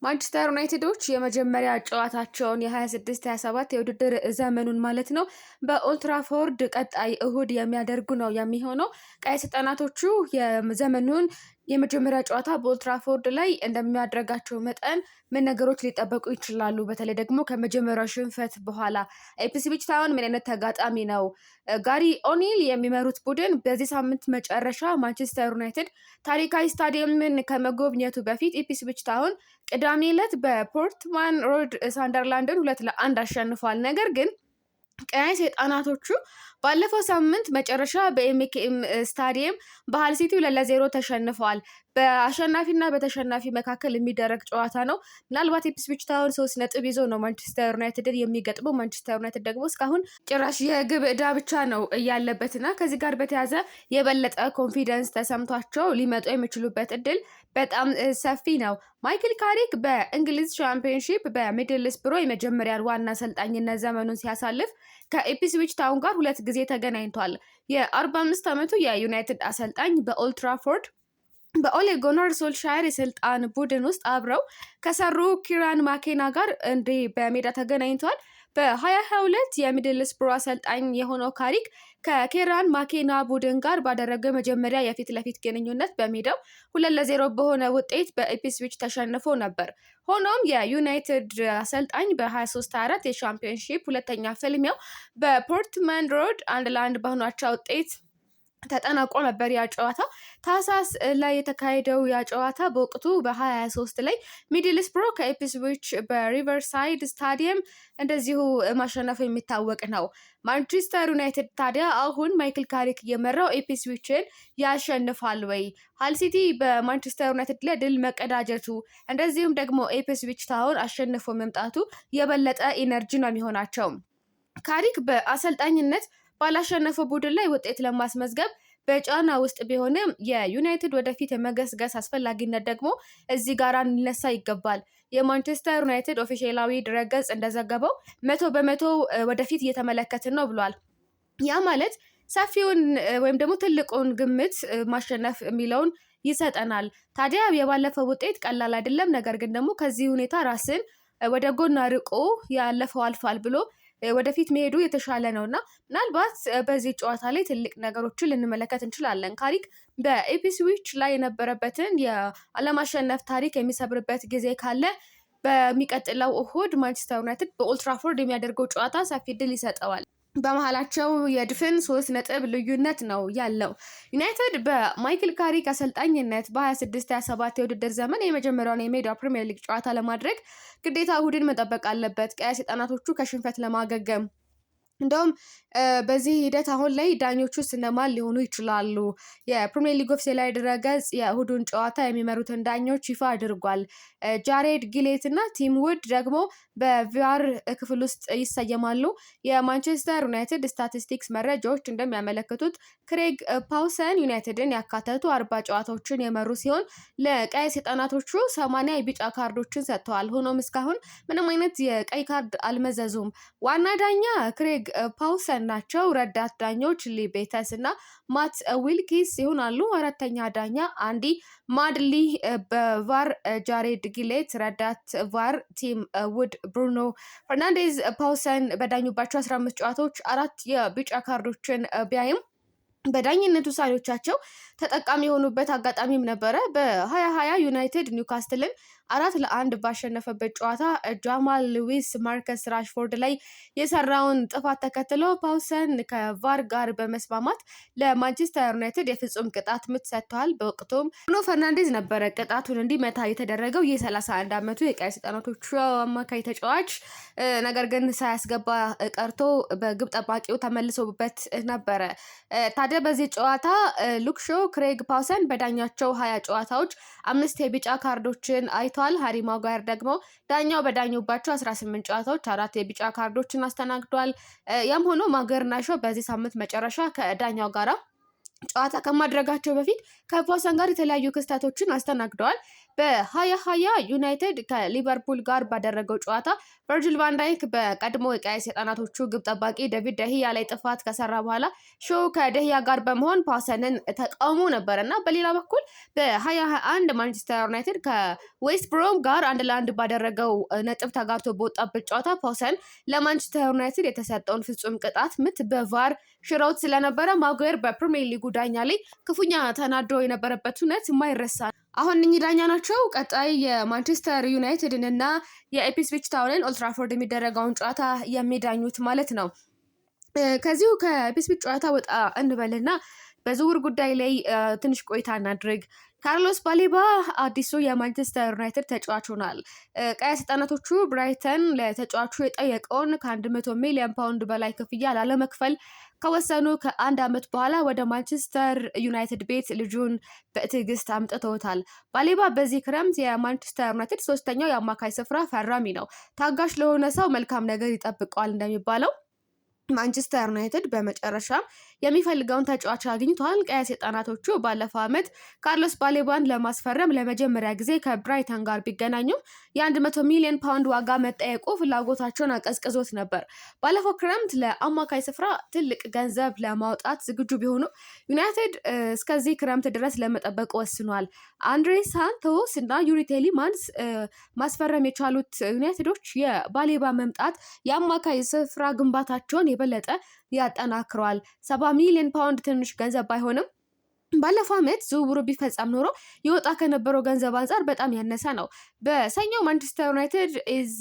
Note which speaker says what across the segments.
Speaker 1: ማንቸስተር ዩናይትዶች የመጀመሪያ ጨዋታቸውን የ26-27 የውድድር ዘመኑን ማለት ነው በኦልድ ትራፎርድ ቀጣይ እሁድ የሚያደርጉ ነው የሚሆነው። ቀይ ሰይጣናቶቹ የዘመኑን የመጀመሪያ ጨዋታ በኦልድ ትራፎርድ ላይ እንደሚያደርጋቸው መጠን ምን ነገሮች ሊጠበቁ ይችላሉ? በተለይ ደግሞ ከመጀመሪያው ሽንፈት በኋላ ኢፕስዊች ታውን ምን አይነት ተጋጣሚ ነው? ጋሪ ኦኒል የሚመሩት ቡድን በዚህ ሳምንት መጨረሻ ማንቸስተር ዩናይትድ ታሪካዊ ስታዲየምን ከመጎብኘቱ በፊት ኢፕስዊች ታውን ቅዳሜ ዕለት በፖርትማን ሮድ ሳንደርላንድን 2-1 አሸንፏል። ነገር ግን ቀይ ሰይጣናቶቹ ባለፈው ሳምንት መጨረሻ በኤምኬኤም ስታዲየም በሃል ሲቲ 2-0 ተሸንፈዋል። በአሸናፊና በተሸናፊ መካከል የሚደረግ ጨዋታ ነው። ምናልባት ኢፕስዊች ታውን 3 ነጥብ ይዞ ነው ማንቸስተር ዩናይትድን የሚገጥመው። ማንቸስተር ዩናይትድ ደግሞ እስካሁን ጭራሽ የግብ ዕዳ ብቻ ነው ያለበትና ከዚህ ጋር በተያያዘ የበለጠ ኮንፊደንስ ተሰምቷቸው ሊመጡ የሚችሉበት እድል በጣም ሰፊ ነው። ማይክል ካሪክ በእንግሊዝ ቻምፒዮንሺፕ በሚድልስብሮ የመጀመሪያ ዋና አሰልጣኝነት ዘመኑን ሲያሳልፍ ከኢፕስዊች ታውን ጋር 2 ጊዜ ተገናኝቷል። የ45 ዓመቱ የዩናይትድ አሰልጣኝ በኦልድ ትራፎርድ በኦሌ ጉናር ሶልሻየር የስልጣን ቡድን ውስጥ አብረው ከሰሩ ኪራን ማኬና ጋር በሜዳ ተገናኝቷል። በ2022 የሚድልስብሮ አሰልጣኝ የሆነው ካሪክ ከኬራን ማኬና ቡድን ጋር ባደረገው መጀመሪያ የፊት ለፊት ግንኙነት በሜዳው 2-0 በሆነ ውጤት በኢፕስዊች ተሸንፎ ነበር። ሆኖም የዩናይትድ አሰልጣኝ በ23-24 የሻምፒዮንሺፕ ሁለተኛ ፍልሚያው በፖርትማን ሮድ 1-1 በሆናቸው ውጤት ተጠናቆ ነበር። ያ ጨዋታ ታህሳስ ላይ የተካሄደው ያ ጨዋታ በወቅቱ በ23 ላይ ሚድልስብሮ ከኢፕስዊች በሪቨርሳይድ ስታዲየም እንደዚሁ ማሸነፉ የሚታወቅ ነው። ማንቸስተር ዩናይትድ ታዲያ አሁን ማይክል ካሪክ እየመራው ኢፕስዊችን ያሸንፋል ወይ? ሃል ሲቲ በማንቸስተር ዩናይትድ ላይ ድል መቀዳጀቱ እንደዚሁም ደግሞ ኢፕስዊች ታውን አሸንፎ መምጣቱ የበለጠ ኢነርጂ ነው የሚሆናቸው። ካሪክ በአሰልጣኝነት ባላሸነፈው ቡድን ላይ ውጤት ለማስመዝገብ በጫና ውስጥ ቢሆንም የዩናይትድ ወደፊት የመገስገስ አስፈላጊነት ደግሞ እዚህ ጋር ሊነሳ ይገባል። የማንቸስተር ዩናይትድ ኦፊሻላዊ ድረገጽ እንደዘገበው 100% ወደፊት እየተመለከትን ነው ብሏል። ያ ማለት ሰፊውን ወይም ደግሞ ትልቁን ግምት ማሸነፍ የሚለውን ይሰጠናል። ታዲያ የባለፈው ውጤት ቀላል አይደለም። ነገር ግን ደግሞ ከዚህ ሁኔታ ራስን ወደ ጎን አርቆ ያለፈው አልፏል ብሎ ወደፊት መሄዱ የተሻለ ነውና ምናልባት በዚህ ጨዋታ ላይ ትልቅ ነገሮችን ልንመለከት እንችላለን። ካሪክ በኢፕስዊች ላይ የነበረበትን የአለማሸነፍ ታሪክ የሚሰብርበት ጊዜ ካለ በሚቀጥለው እሁድ ማንቸስተር ዩናይትድ በኦልድ ትራፎርድ የሚያደርገው ጨዋታ ሰፊ ድል ይሰጠዋል። በመሃላቸው የድፍን 3 ነጥብ ልዩነት ነው ያለው። ዩናይትድ በማይክል ካሪክ አሰልጣኝነት በ26-27 የውድድር ዘመን የመጀመሪያውን የሜዳ ፕሪሚየር ሊግ ጨዋታ ለማድረግ ግዴታ እሁድን መጠበቅ አለበት፣ ቀይ ሰይጣናቶቹ ከሽንፈት ለማገገም። እንደውም በዚህ ሂደት አሁን ላይ ዳኞቹ እነማን ሊሆኑ ይችላሉ? የፕሪሚየር ሊግ ኦፊሴላዊ ድረገጽ የእሁዱን ጨዋታ የሚመሩትን ዳኞች ይፋ አድርጓል። ጃሬድ ጊሌት እና ቲም ውድ ደግሞ በቪአር ክፍል ውስጥ ይሰየማሉ። የማንቸስተር ዩናይትድ ስታቲስቲክስ መረጃዎች እንደሚያመለክቱት ክሬግ ፓውሰን ዩናይትድን ያካተቱ 40 ጨዋታዎችን የመሩ ሲሆን ለቀይ ሰይጣናቶቹ 80 የቢጫ ካርዶችን ሰጥተዋል። ሆኖም እስካሁን ምንም አይነት የቀይ ካርድ አልመዘዙም። ዋና ዳኛ ክሬግ ፓውሰን ናቸው። ረዳት ዳኞች ሊ ቤተስ እና ማት ዊልኪስ ይሆናሉ። አራተኛ ዳኛ አንዲ ማድሊ፣ በቫር ጃሬድ ጊሌት፣ ረዳት ቫር ቲም ውድ፣ ብሩኖ ፈርናንዴዝ። ፓውሰን በዳኙባቸው 15 ጨዋታዎች 4 የቢጫ ካርዶችን ቢያይም በዳኝነት ውሳኔዎቻቸው ተጠቃሚ የሆኑበት አጋጣሚም ነበረ። በ2020 ዩናይትድ ኒውካስትልን 4-1 ባሸነፈበት ጨዋታ ጃማል ሉዊስ ማርከስ ራሽፎርድ ላይ የሰራውን ጥፋት ተከትሎ ፓውሰን ከቫር ጋር በመስማማት ለማንቸስተር ዩናይትድ የፍጹም ቅጣት ምት ሰጥተዋል። በወቅቱም ብሩኖ ፈርናንዴዝ ነበረ ቅጣቱን እንዲመታ የተደረገው። የ31 ዓመቱ የቀይ ሰይጣናቶቹ አማካይ ተጫዋች ነገር ግን ሳያስገባ ቀርቶ በግብ ጠባቂው ተመልሶበት ነበረ። ታዲያ በዚህ ጨዋታ ሉክ ሾው ክሬግ ፓውሰን በዳኛቸው 20 ጨዋታዎች 5 የቢጫ ካርዶችን አይቷል። ሃሪ ማጓየር ደግሞ ዳኛው በዳኙባቸው 18 ጨዋታዎች 4 የቢጫ ካርዶችን አስተናግዷል። ያም ሆኖ ማጓየርና ሾው በዚህ ሳምንት መጨረሻ ከዳኛው ጋራ ጨዋታ ከማድረጋቸው በፊት ከፓውሰን ጋር የተለያዩ ክስተቶችን አስተናግደዋል። በ2020 ዩናይትድ ከሊቨርፑል ጋር ባደረገው ጨዋታ ቨርጂል ቫን ዳይክ በቀድሞ የቀይ ሰይጣናቶቹ ግብ ጠባቂ ዴቪድ ደህያ ላይ ጥፋት ከሰራ በኋላ ሾው ከደህያ ጋር በመሆን ፓውሰንን ተቃውሞ ነበርና በሌላ በኩል በ2021 ማንቸስተር ዩናይትድ ከዌስት ብሮም ጋር 1-1 ባደረገው ነጥብ ተጋርቶ በወጣበት ጨዋታ ፓውሰን ለማንቸስተር ዩናይትድ የተሰጠውን ፍጹም ቅጣት ምት በቫር ሽረውት ስለነበረ ማጉዌር በፕሪሚየር ሊጉ ዳኛ ላይ ክፉኛ ተናዶ የነበረበት እውነት የማይረሳ አሁን እኚህ ዳኛ ናቸው ቀጣይ የማንቸስተር ዩናይትድን እና የኢፕስዊች ታውንን ኦልድ ትራፎርድ የሚደረገውን ጨዋታ የሚዳኙት ማለት ነው። ከዚሁ ከኢፕስዊች ጨዋታ ወጣ እንበልና በዝውውር ጉዳይ ላይ ትንሽ ቆይታ እናድርግ። ካርሎስ ባሌባ አዲሱ የማንቸስተር ዩናይትድ ተጫዋች ሆኗል። ቀይ ሰይጣናቶቹ ብራይተን ለተጫዋቹ የጠየቀውን ከ100 ሚሊዮን ፓውንድ በላይ ክፍያ ላለመክፈል ከወሰኑ ከ1 ዓመት በኋላ ወደ ማንቸስተር ዩናይትድ ቤት ልጁን በትዕግስት አምጥተውታል። ባሌባ በዚህ ክረምት የማንቸስተር ዩናይትድ 3ኛው የአማካይ ስፍራ ፈራሚ ነው። ታጋሽ ለሆነ ሰው መልካም ነገር ይጠብቀዋል እንደሚባለው ማንቸስተር ዩናይትድ በመጨረሻ የሚፈልገውን ተጫዋች አግኝቷል። ቀይ ሰይጣናቶቹ ባለፈው ዓመት ካርሎስ ባሌባን ለማስፈረም ለመጀመሪያ ጊዜ ከብራይተን ጋር ቢገናኙም የ100 ሚሊዮን ፓውንድ ዋጋ መጠየቁ ፍላጎታቸውን አቀዝቅዞት ነበር። ባለፈው ክረምት ለአማካይ ስፍራ ትልቅ ገንዘብ ለማውጣት ዝግጁ ቢሆኑ ዩናይትድ እስከዚህ ክረምት ድረስ ለመጠበቅ ወስኗል። አንድሬ ሳንቶስ እና ዩሪ ቴሊማንስ ማስፈረም የቻሉት ዩናይትዶች የባሌባ መምጣት የአማካይ ስፍራ ግንባታቸውን የበለጠ ያጠናክረዋል። 70 ሚሊዮን ፓውንድ ትንሽ ገንዘብ ባይሆንም ባለፈው ዓመት ዝውውሩ ቢፈጸም ኖሮ ይወጣ ከነበረው ገንዘብ አንጻር በጣም ያነሰ ነው። በሰኞው ማንቸስተር ዩናይትድ ኢዝ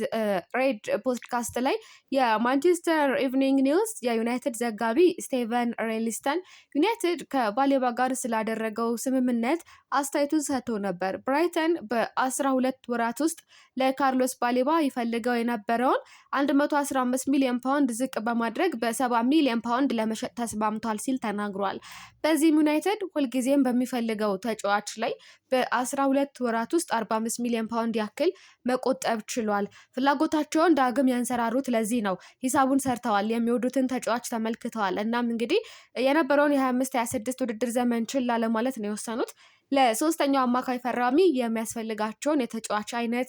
Speaker 1: ሬድ ፖድካስት ላይ የማንቸስተር ኢቭኒንግ ኒውስ የዩናይትድ ዘጋቢ ስቴቨን ሬሊስተን ዩናይትድ ከባሌባ ጋር ስላደረገው ስምምነት አስተያየቱን ሰጥቶ ነበር። ብራይተን በ12 ወራት ውስጥ ለካርሎስ ባሌባ ይፈልገው የነበረውን 115 ሚሊዮን ፓውንድ ዝቅ በማድረግ በ70 ሚሊዮን ፓውንድ ለመሸጥ ተስማምቷል ሲል ተናግሯል። በዚህም ዩናይትድ ሁልጊዜም በሚፈልገው ተጫዋች ላይ በ12 ወራት ውስጥ 45 ሚሊዮን ፓውንድ ያክል መቆጠብ ችሏል። ፍላጎታቸውን ዳግም ያንሰራሩት ለዚህ ነው። ሂሳቡን ሰርተዋል፣ የሚወዱትን ተጫዋች ተመልክተዋል። እናም እንግዲህ የነበረውን የ25-26 ውድድር ዘመን ችላ ለማለት ነው የወሰኑት። ለሶስተኛው አማካይ ፈራሚ የሚያስፈልጋቸውን የተጫዋች አይነት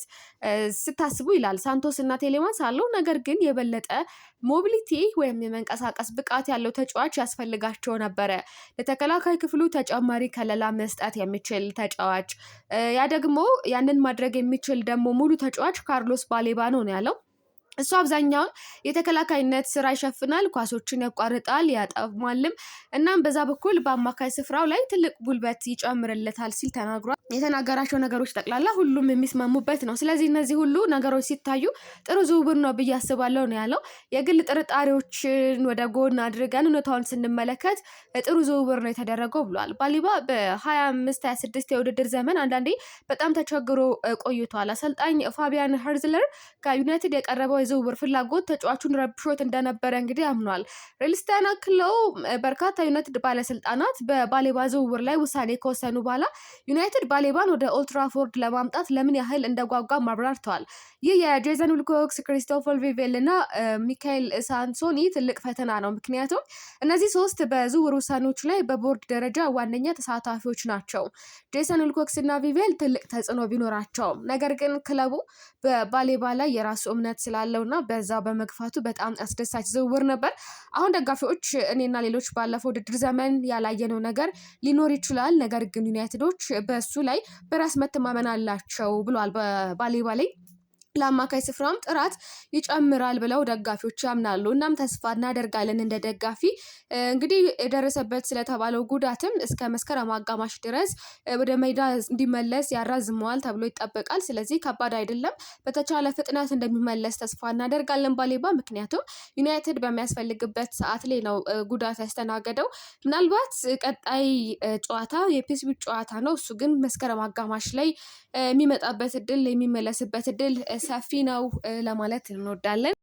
Speaker 1: ስታስቡ ይላል ሳንቶስ እና ቴሌማንስ አለው። ነገር ግን የበለጠ ሞቢሊቲ ወይም የመንቀሳቀስ ብቃት ያለው ተጫዋች ያስፈልጋቸው ነበረ። ለተከላካይ ክፍሉ ተጨማሪ ከለላ መስጠት የሚችል ተጫዋች፣ ያ ደግሞ ያንን ማድረግ የሚችል ደግሞ ሙሉ ተጫዋች ካርሎስ ባሌባ ነው ያለው። እሱ አብዛኛውን የተከላካይነት ስራ ይሸፍናል፣ ኳሶችን ያቋርጣል፣ ያጠማልም። እናም በዛ በኩል በአማካይ ስፍራው ላይ ትልቅ ጉልበት ይጨምርለታል ሲል ተናግሯል። የተናገራቸው ነገሮች ጠቅላላ ሁሉም የሚስማሙበት ነው። ስለዚህ እነዚህ ሁሉ ነገሮች ሲታዩ ጥሩ ዝውውር ነው ብዬ አስባለሁ ነው ያለው። የግል ጥርጣሬዎችን ወደ ጎን አድርገን እውነታውን ስንመለከት ጥሩ ዝውውር ነው የተደረገው ብሏል። ባሌባ በ25-26 የውድድር ዘመን አንዳንዴ በጣም ተቸግሮ ቆይቷል። አሰልጣኝ ፋቢያን ሄርዝለር ከዩናይትድ የቀረበው የዝውውር ፍላጎት ተጫዋቹን ረብሾት እንደነበረ እንግዲህ አምኗል። ሬልስታን አክለው በርካታ ዩናይትድ ባለስልጣናት በባሌባ ዝውውር ላይ ውሳኔ ከወሰኑ በኋላ ዩናይትድ ባሌባን ወደ ኦልድ ትራፎርድ ለማምጣት ለምን ያህል እንደጓጓ ማብራርተዋል። ይህ የጄሰን ዊልኮክስ፣ ክሪስቶፈር ቪቬል እና ሚካኤል ሳንሶኒ ትልቅ ፈተና ነው። ምክንያቱም እነዚህ ሶስት በዝውውር ውሳኔዎች ላይ በቦርድ ደረጃ ዋነኛ ተሳታፊዎች ናቸው። ጄሰን ዊልኮክስ እና ቪቬል ትልቅ ተጽዕኖ ቢኖራቸውም ነገር ግን ክለቡ በባሌባ ላይ የራሱ እምነት ስላለውና በዛ በመግፋቱ በጣም አስደሳች ዝውውር ነበር። አሁን ደጋፊዎች እኔና ሌሎች ባለፈው ውድድር ዘመን ያላየነው ነገር ሊኖር ይችላል፣ ነገር ግን ዩናይትዶች በሱ ላይ በራስ መተማመን አላቸው ብሏል። በባሌባ ላይ ለአማካይ ስፍራም ጥራት ይጨምራል ብለው ደጋፊዎች ያምናሉ። እናም ተስፋ እናደርጋለን እንደ ደጋፊ እንግዲህ የደረሰበት ስለተባለው ጉዳትም እስከ መስከረም አጋማሽ ድረስ ወደ ሜዳ እንዲመለስ ያራዝመዋል ተብሎ ይጠበቃል። ስለዚህ ከባድ አይደለም፣ በተቻለ ፍጥነት እንደሚመለስ ተስፋ እናደርጋለን ባሌባ። ምክንያቱም ዩናይትድ በሚያስፈልግበት ሰዓት ላይ ነው ጉዳት ያስተናገደው። ምናልባት ቀጣይ ጨዋታ የኢፕስዊች ጨዋታ ነው። እሱ ግን መስከረም አጋማሽ ላይ የሚመጣበት እድል የሚመለስበት እድል ሰፊ ነው ለማለት እንወዳለን።